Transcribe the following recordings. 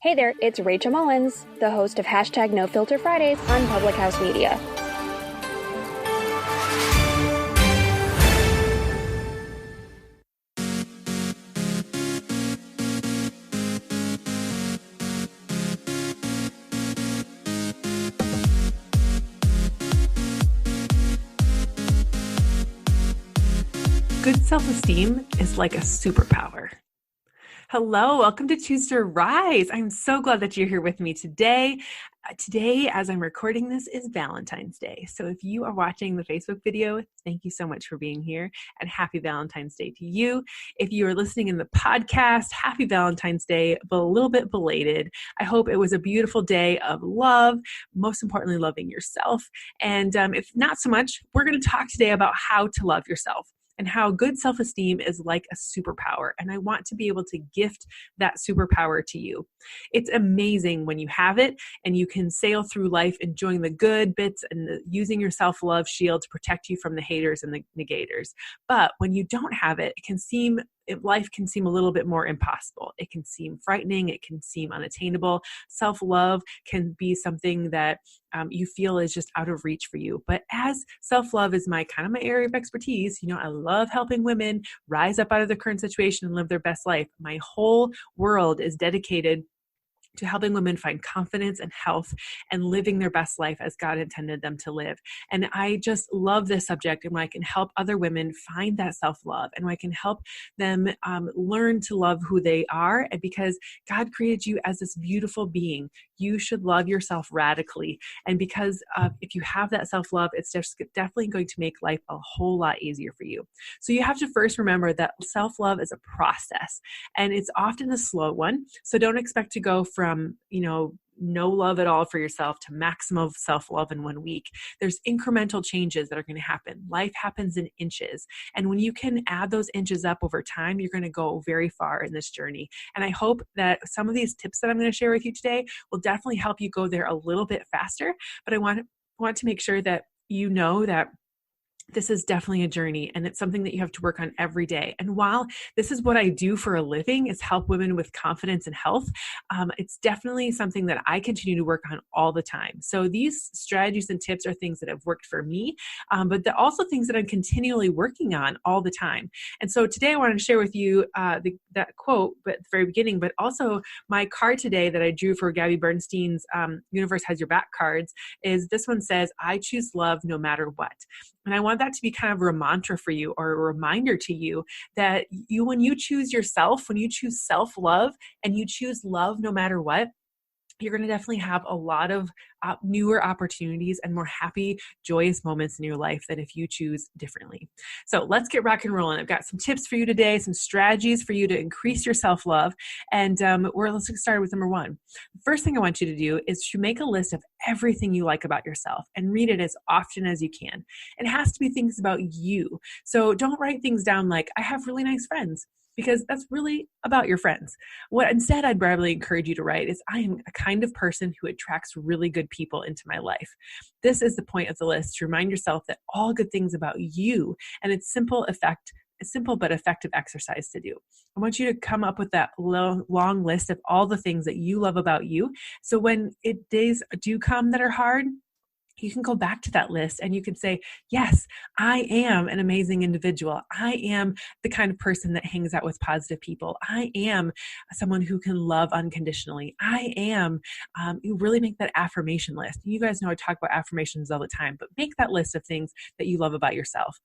Hey there, it's Rachel Mullins, the host of hashtag No Filter Fridays on Public House Media. Good self-esteem is like a superpower. Hello, welcome to Choose to Rise. I'm so glad that you're here with me today. Today, as I'm recording this, is Valentine's Day. So if you are watching the Facebook video, thank you so much for being here and happy Valentine's Day to you. If you are listening in the podcast, happy Valentine's Day, but a little bit belated. I hope it was a beautiful day of love, most importantly, loving yourself. And if not so much, we're going to talk today about how to love yourself and how good self-esteem is like a superpower. And I want to be able to gift that superpower to you. It's amazing when you have it and you can sail through life enjoying the good bits and using your self-love shield to protect you from the haters and the negators. But when you don't have it, life can seem a little bit more impossible. It can seem frightening. It can seem unattainable. Self-love can be something that you feel is just out of reach for you. But as self-love is my area of expertise, I love helping women rise up out of their current situation and live their best life. My whole world is dedicated to helping women find confidence and health and living their best life as God intended them to live. And I just love this subject, and when I can help other women find that self-love, and when I can help them learn to love who they are, and because God created you as this beautiful being, you should love yourself radically. And because if you have that self-love, it's just definitely going to make life a whole lot easier for you. So you have to first remember that self-love is a process, and it's often a slow one. So don't expect to go from no love at all for yourself to maximum self-love in 1 week. There's incremental changes that are going to happen. Life happens in inches. And when you can add those inches up over time, you're going to go very far in this journey. And I hope that some of these tips that I'm going to share with you today will definitely help you go there a little bit faster. But I want to make sure that you know that this is definitely a journey, and it's something that you have to work on every day. And while this is what I do for a living, is help women with confidence and health, it's definitely something that I continue to work on all the time. So these strategies and tips are things that have worked for me, but they're also things that I'm continually working on all the time. And so today I wanted to share with you that quote at the very beginning, but also my card today that I drew for Gabby Bernstein's Universe Has Your Back cards is this one says, I choose love no matter what. And I want that to be kind of a mantra for you, or a reminder to you that when you choose yourself, when you choose self-love and you choose love no matter what, you're going to definitely have a lot of newer opportunities and more happy, joyous moments in your life than if you choose differently. So let's get rock and rolling. I've got some tips for you today, some strategies for you to increase your self-love. And let's get started with number one. The first thing I want you to do is to make a list of everything you like about yourself and read it as often as you can. It has to be things about you. So don't write things down like, I have really nice friends, because that's really about your friends. What instead I'd probably encourage you to write is, I am a kind of person who attracts really good people into my life. This is the point of the list, to remind yourself that all good things about you, and it's a simple but effective exercise to do. I want you to come up with that long list of all the things that you love about you. So when days do come that are hard, you can go back to that list and you can say, yes, I am an amazing individual. I am the kind of person that hangs out with positive people. I am someone who can love unconditionally. I am, you really make that affirmation list. You guys know I talk about affirmations all the time, but make that list of things that you love about yourself.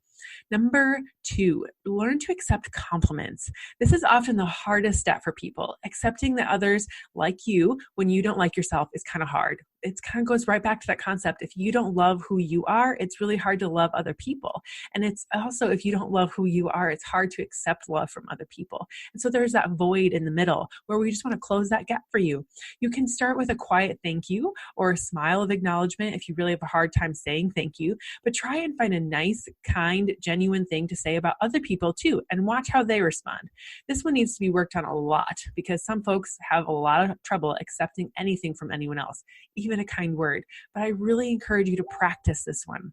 Number 2, learn to accept compliments. This is often the hardest step for people. Accepting that others like you when you don't like yourself is kind of hard. It kind of goes right back to that concept. If you don't love who you are, it's really hard to love other people. And it's also, if you don't love who you are, it's hard to accept love from other people. And so there's that void in the middle where we just want to close that gap for you. You can start with a quiet thank you or a smile of acknowledgement if you really have a hard time saying thank you, but try and find a nice, kind, genuine thing to say about other people too, and watch how they respond. This one needs to be worked on a lot because some folks have a lot of trouble accepting anything from anyone else, even a kind word. But I really encourage you to practice this one.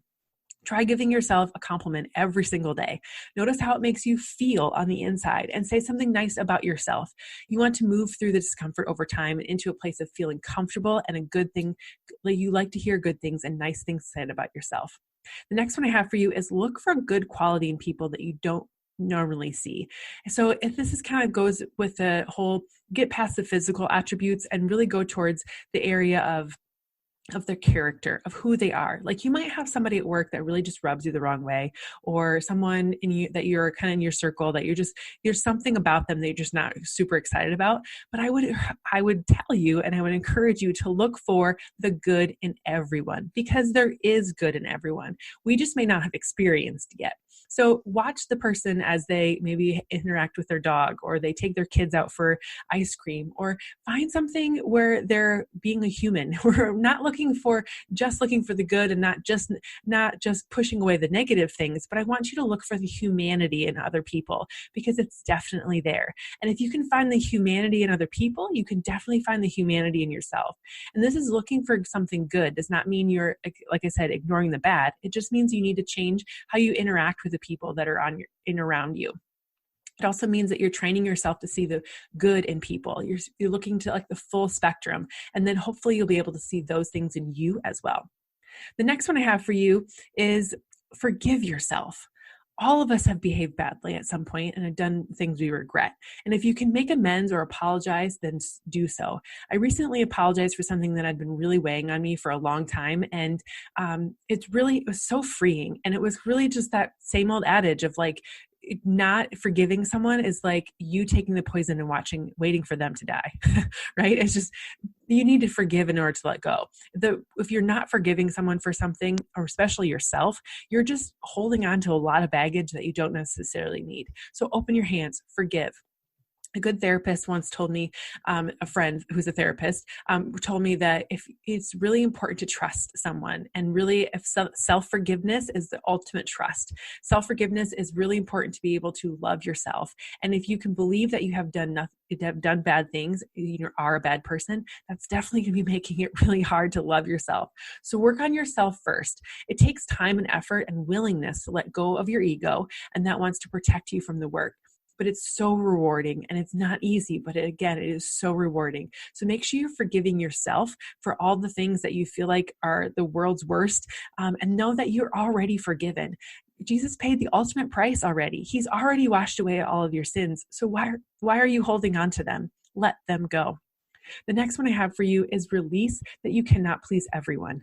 Try giving yourself a compliment every single day. Notice how it makes you feel on the inside and say something nice about yourself. You want to move through the discomfort over time into a place of feeling comfortable and a good thing. You like to hear good things and nice things said about yourself. The next one I have for you is look for good quality in people that you don't normally see. So if this is kind of goes with the whole get past the physical attributes and really go towards the area of their character, of who they are. Like you might have somebody at work that really just rubs you the wrong way, or someone in you that you're kind of in your circle that there's something about them that you're just not super excited about. But I would tell you, and I would encourage you to look for the good in everyone, because there is good in everyone. We just may not have experienced yet. So watch the person as they maybe interact with their dog, or they take their kids out for ice cream, or find something where they're being a human. We're not looking for the good and not just pushing away the negative things, but I want you to look for the humanity in other people, because it's definitely there. And if you can find the humanity in other people, you can definitely find the humanity in yourself. And this is looking for something good. Does not mean you're, like I said, ignoring the bad. It just means you need to change how you interact with the people that are around you. It also means that you're training yourself to see the good in people. You're looking to like the full spectrum, and then hopefully you'll be able to see those things in you as well. The next one I have for you is forgive yourself. All of us have behaved badly at some point and have done things we regret. And if you can make amends or apologize, then do so. I recently apologized for something that had been really weighing on me for a long time. And it was so freeing. And it was really just that same old adage of like, not forgiving someone is like you taking the poison and waiting for them to die, right? It's just, you need to forgive in order to let go. If you're not forgiving someone for something, or especially yourself, you're just holding on to a lot of baggage that you don't necessarily need. So open your hands, forgive. A good therapist once told me, a friend who's a therapist, told me that if it's really important to trust someone, and really if self-forgiveness is the ultimate trust. Self-forgiveness is really important to be able to love yourself. And if you can believe that you have done bad things, you are a bad person, that's definitely going to be making it really hard to love yourself. So work on yourself first. It takes time and effort and willingness to let go of your ego, and that wants to protect you from the work. But it's so rewarding, and it's not easy, but it is so rewarding. So make sure you're forgiving yourself for all the things that you feel like are the world's worst, and know that you're already forgiven. Jesus paid the ultimate price already. He's already washed away all of your sins. So why are you holding on to them? Let them go. The next one I have for you is release that you cannot please everyone,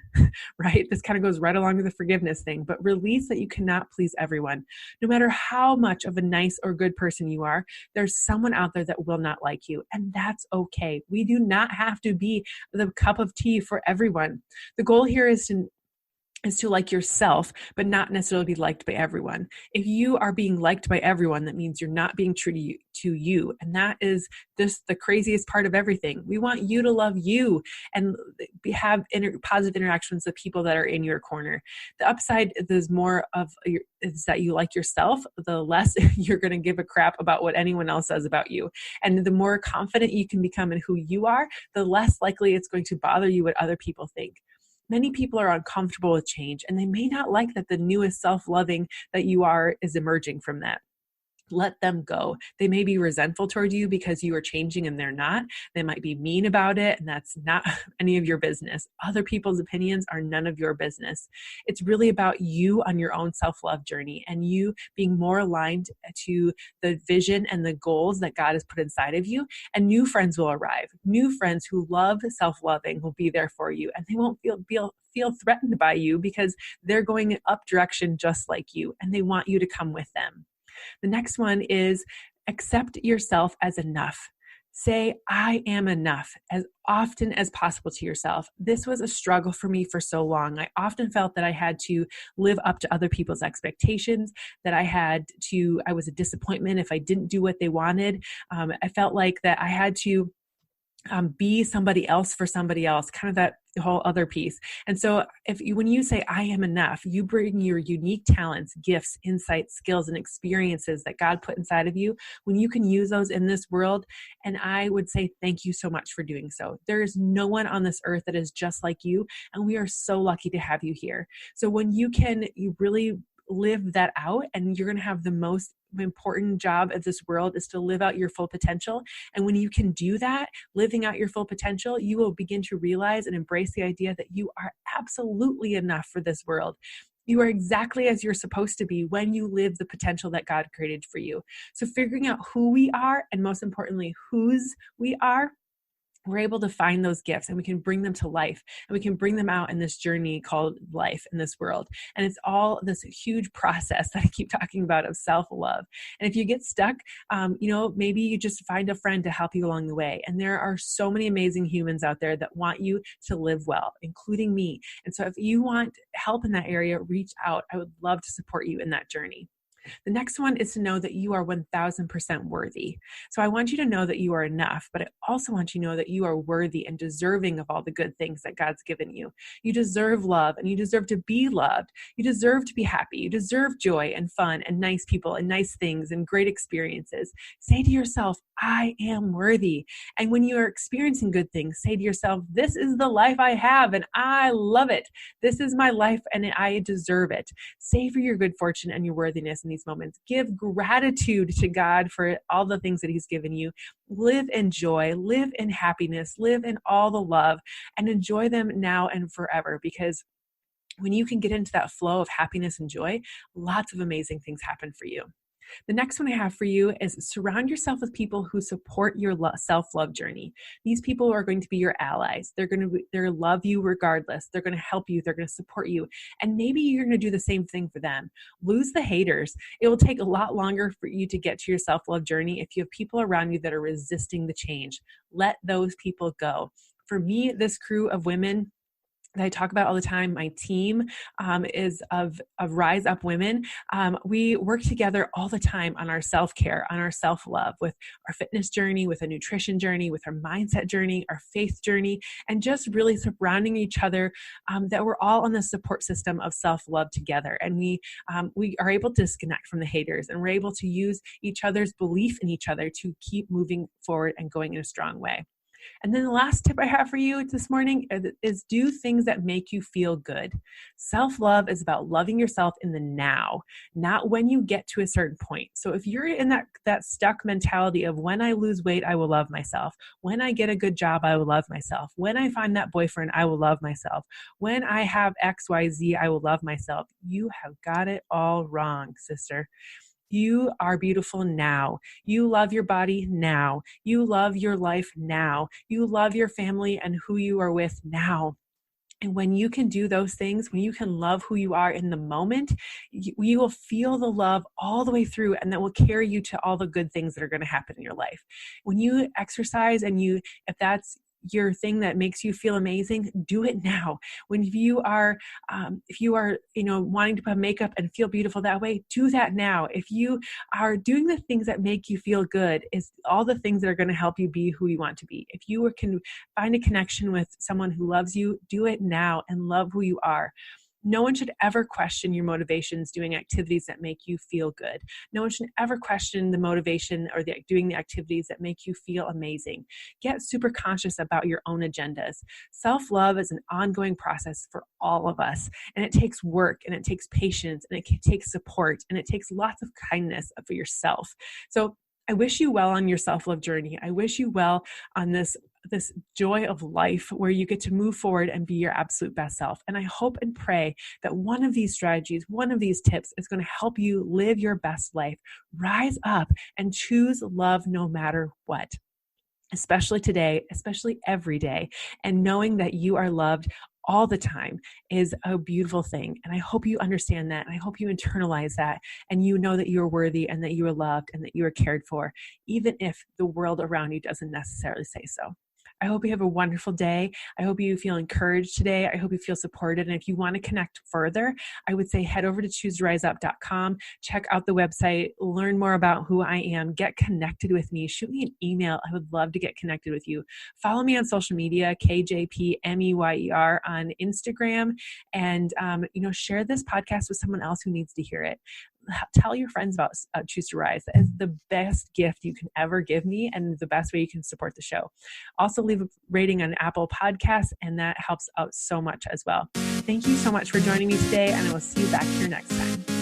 right? This kind of goes right along with the forgiveness thing, but release that you cannot please everyone. No matter how much of a nice or good person you are, there's someone out there that will not like you, and that's okay. We do not have to be the cup of tea for everyone. The goal here is to like yourself, but not necessarily be liked by everyone. If you are being liked by everyone, that means you're not being true to you. And that is just the craziest part of everything. We want you to love you and have positive interactions with people that are in your corner. The upside is is that you like yourself, the less you're going to give a crap about what anyone else says about you. And the more confident you can become in who you are, the less likely it's going to bother you what other people think. Many people are uncomfortable with change, and they may not like that the newest self-loving that you are is emerging from that. Let them go. They may be resentful toward you because you are changing and they're not. They might be mean about it, and that's not any of your business. Other people's opinions are none of your business. It's really about you on your own self-love journey, and you being more aligned to the vision and the goals that God has put inside of you. And new friends will arrive. New friends who love self-loving will be there for you, and they won't feel threatened by you because they're going up direction just like you, and they want you to come with them. The next one is accept yourself as enough. Say, I am enough as often as possible to yourself. This was a struggle for me for so long. I often felt that I had to live up to other people's expectations, that I was a disappointment if I didn't do what they wanted. I felt like that I had to be somebody else for somebody else, kind of that whole other piece. And so when you say, I am enough, you bring your unique talents, gifts, insights, skills, and experiences that God put inside of you, when you can use those in this world. And I would say, thank you so much for doing so. There is no one on this earth that is just like you. And we are so lucky to have you here. So when you really live that out, and you're going to have the most important job of this world is to live out your full potential. And when you can do that, living out your full potential, you will begin to realize and embrace the idea that you are absolutely enough for this world. You are exactly as you're supposed to be when you live the potential that God created for you. So figuring out who we are, and most importantly, whose we are, we're able to find those gifts and we can bring them to life, and we can bring them out in this journey called life in this world. And it's all this huge process that I keep talking about of self-love. And if you get stuck, maybe you just find a friend to help you along the way. And there are so many amazing humans out there that want you to live well, including me. And so if you want help in that area, reach out. I would love to support you in that journey. The next one is to know that you are 1000% worthy. So I want you to know that you are enough, but I also want you to know that you are worthy and deserving of all the good things that God's given you. You deserve love, and you deserve to be loved. You deserve to be happy. You deserve joy and fun and nice people and nice things and great experiences. Say to yourself, I am worthy. And when you are experiencing good things, say to yourself, this is the life I have and I love it. This is my life and I deserve it. Savor your good fortune and your worthiness in these moments. Give gratitude to God for all the things that He's given you. Live in joy, live in happiness, live in all the love, and enjoy them now and forever, because when you can get into that flow of happiness and joy, lots of amazing things happen for you. The next one I have for you is surround yourself with people who support your self-love journey. These people are going to be your allies. They're going to love you regardless. They're going to help you. They're going to support you. And maybe you're going to do the same thing for them. Lose the haters. It will take a lot longer for you to get to your self-love journey if you have people around you that are resisting the change. Let those people go. For me, this crew of women that I talk about all the time, my team is of Rise Up Women. We work together all the time on our self-care, on our self-love, with our fitness journey, with a nutrition journey, with our mindset journey, our faith journey, and just really surrounding each other, that we're all on the support system of self-love together. And we are able to disconnect from the haters, and we're able to use each other's belief in each other to keep moving forward and going in a strong way. And then the last tip I have for you this morning is do things that make you feel good. Self-love is about loving yourself in the now, not when you get to a certain point. So if you're in that stuck mentality of when I lose weight, I will love myself. When I get a good job, I will love myself. When I find that boyfriend, I will love myself. When I have XYZ, I will love myself. You have got it all wrong, sister. You are beautiful now. You love your body now. You love your life now. You love your family and who you are with now. And when you can do those things, when you can love who you are in the moment, you will feel the love all the way through, and that will carry you to all the good things that are going to happen in your life. When you exercise and if that's your thing that makes you feel amazing, do it now. When you are wanting to put makeup and feel beautiful that way, do that now. If you are doing the things that make you feel good, is all the things that are going to help you be who you want to be. If you can find a connection with someone who loves you, do it now and love who you are. No one should ever question your motivations doing activities that make you feel good. No one should ever question the motivation or doing the activities that make you feel amazing. Get super conscious about your own agendas. Self-love is an ongoing process for all of us, and it takes work, and it takes patience, and it takes support, and it takes lots of kindness for yourself. So I wish you well on your self-love journey. I wish you well on this joy of life where you get to move forward and be your absolute best self. And I hope and pray that one of these strategies, one of these tips is going to help you live your best life. Rise up and choose love no matter what. Especially today, especially every day. And knowing that you are loved all the time is a beautiful thing. And I hope you understand that. And I hope you internalize that. And you know that you are worthy and that you are loved and that you are cared for, even if the world around you doesn't necessarily say so. I hope you have a wonderful day. I hope you feel encouraged today. I hope you feel supported. And if you want to connect further, I would say head over to chooseriseup.com, check out the website, learn more about who I am, get connected with me, shoot me an email. I would love to get connected with you. Follow me on social media, KJPMeyer on Instagram, and share this podcast with someone else who needs to hear it. Tell your friends about Choose to Rise. It's the best gift you can ever give me and the best way you can support the show. Also leave a rating on Apple Podcasts, and that helps out so much as well. Thank you so much for joining me today, and I will see you back here next time.